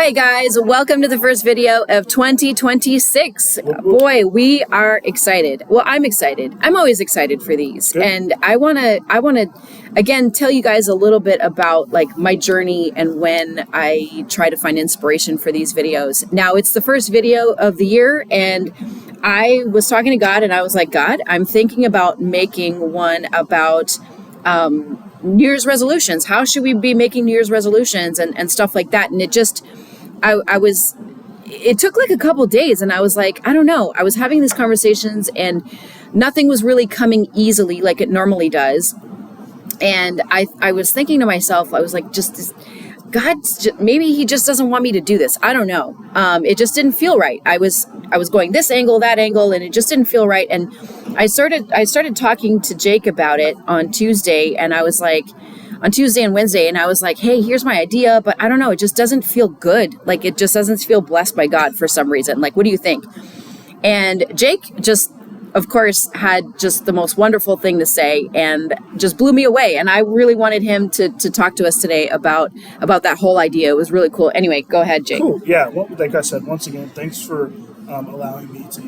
Hey guys, welcome to the first video of 2026. Boy, we are excited. Well, I'm excited. I'm always excited for these. Good. And I want to again tell you guys a little bit about like my journey and when I try to find inspiration for these videos. Now, it's the first video of the year and I was talking to God and I was like, God, I'm thinking about making one about New Year's resolutions. How should we be making New Year's resolutions and stuff like that? And it just, it took like a couple days and I was like, I don't know. I was having these conversations and nothing was really coming easily like it normally does. And I was thinking to myself, I was like, maybe he just doesn't want me to do this. I don't know. It just didn't feel right. I was going this angle, that angle, and it just didn't feel right. And I started talking to Jake about it on Tuesday, and I was like, on Tuesday and Wednesday, and I was like, hey, here's my idea, but I don't know, it just doesn't feel good. Like, it just doesn't feel blessed by God for some reason. Like, what do you think? And Jake just, of course, had just the most wonderful thing to say and just blew me away. And I really wanted him to talk to us today about that whole idea. It was really cool. Anyway, go ahead, Jake. Cool. Yeah. Well, like I said, once again, thanks for allowing me to,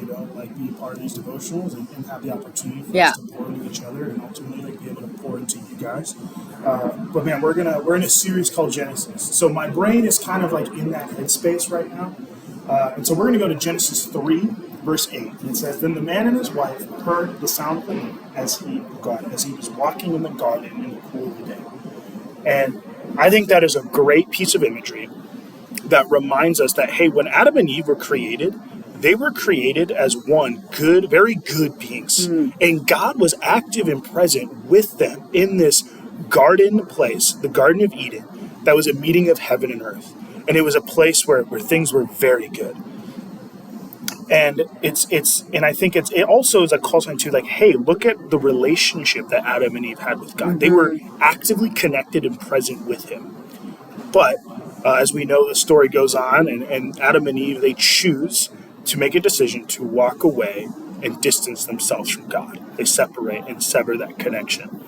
be a part of these devotionals and have the opportunity for us to pour into each other and ultimately be able to pour into you guys. But man, we're in a series called Genesis. So my brain is kind of like in that headspace right now. And so we're going to go to Genesis 3, verse 8. And it says, Then the man and his wife heard the sound of the Lord as he was walking in the garden in the cool of the day. And I think that is a great piece of imagery that reminds us that, hey, when Adam and Eve were created, they were created as one good, very good beings. And God was active and present with them in this garden place, the Garden of Eden, that was a meeting of heaven and earth. And it was a place where things were very good. And I think it also is a call sign to like, hey, look at the relationship that Adam and Eve had with God. Mm-hmm. They were actively connected and present with him. But as we know, the story goes on, and Adam and Eve, they choose to make a decision to walk away and distance themselves from God. They separate and sever that connection.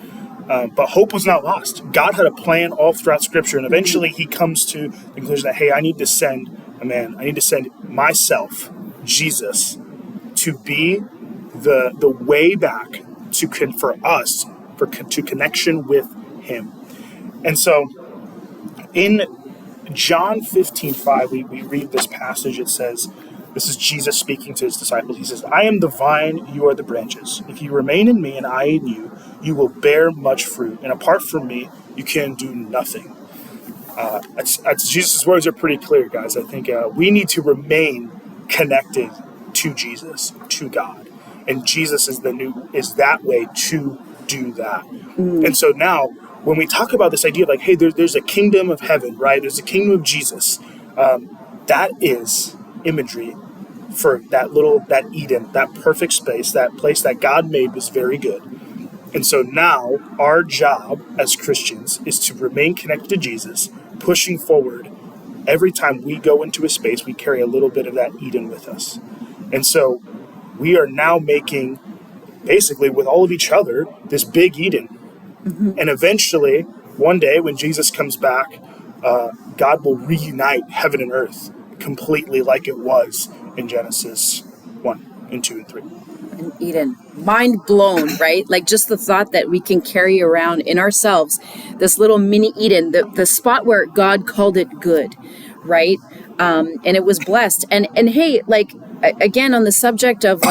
But hope was not lost. God had a plan all throughout Scripture, and eventually he comes to the conclusion that, hey, I need to send myself, Jesus, to be the way back to connection with him. And so in John 15:5, we read this passage. It says, this is Jesus speaking to his disciples. He says, I am the vine, you are the branches. If you remain in me and I in you, you will bear much fruit. And apart from me, you can do nothing. Jesus' words are pretty clear, guys. I think we need to remain connected to Jesus, to God. And Jesus is that way to do that. And so now, when we talk about this idea of like, hey, there's a kingdom of heaven, right? There's a kingdom of Jesus. That is imagery for that Eden, that perfect space, that place that God made was very good. And so now our job as Christians is to remain connected to Jesus, pushing forward. Every time we go into a space, we carry a little bit of that Eden with us. And so we are now making, basically with all of each other, this big Eden. Mm-hmm. And eventually, one day when Jesus comes back, God will reunite heaven and earth completely like it was in Genesis 1 and 2 and 3. In Eden. Mind blown, right? Like just the thought that we can carry around in ourselves this little mini Eden, the spot where God called it good, right? And it was blessed. And hey, like again on the subject of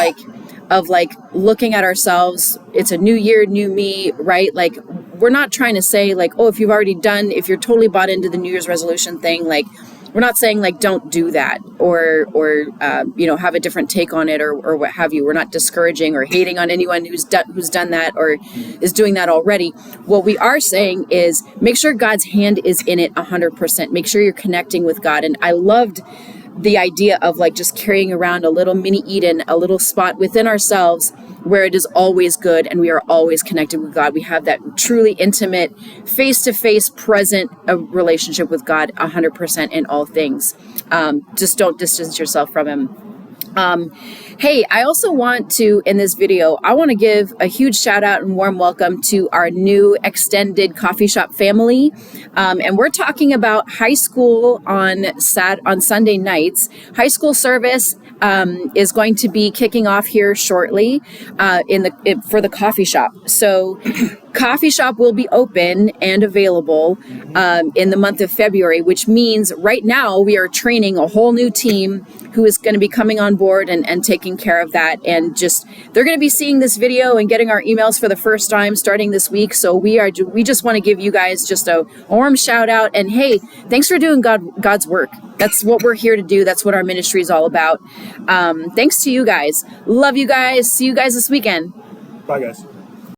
looking at ourselves, it's a new year, new me, right? Like we're not trying to say like, oh, if you're totally bought into the New Year's resolution thing, like we're not saying like don't do that or have a different take on it or what have you. We're not discouraging or hating on anyone who's done that or is doing that already. What we are saying is make sure God's hand is in it 100%. Make sure you're connecting with God. And I loved the idea of like just carrying around a little mini Eden, a little spot within ourselves where it is always good and we are always connected with God. We have that truly intimate, face-to-face, present relationship with God 100% in all things. Just don't distance yourself from him. Hey, I also want to, in this video, I want to give a huge shout out and warm welcome to our new extended coffee shop family. And we're talking about high school on Sunday nights. High school service is going to be kicking off here shortly for the coffee shop. So coffee shop will be open and available in the month of February, which means right now we are training a whole new team who is going to be coming on board and taking care of that. And they're going to be seeing this video and getting our emails for the first time starting this week. So we just want to give you guys just a warm shout out. And hey, thanks for doing God's work. That's what we're here to do. That's what our ministry is all about. Thanks to you guys. Love you guys. See you guys this weekend. Bye, guys.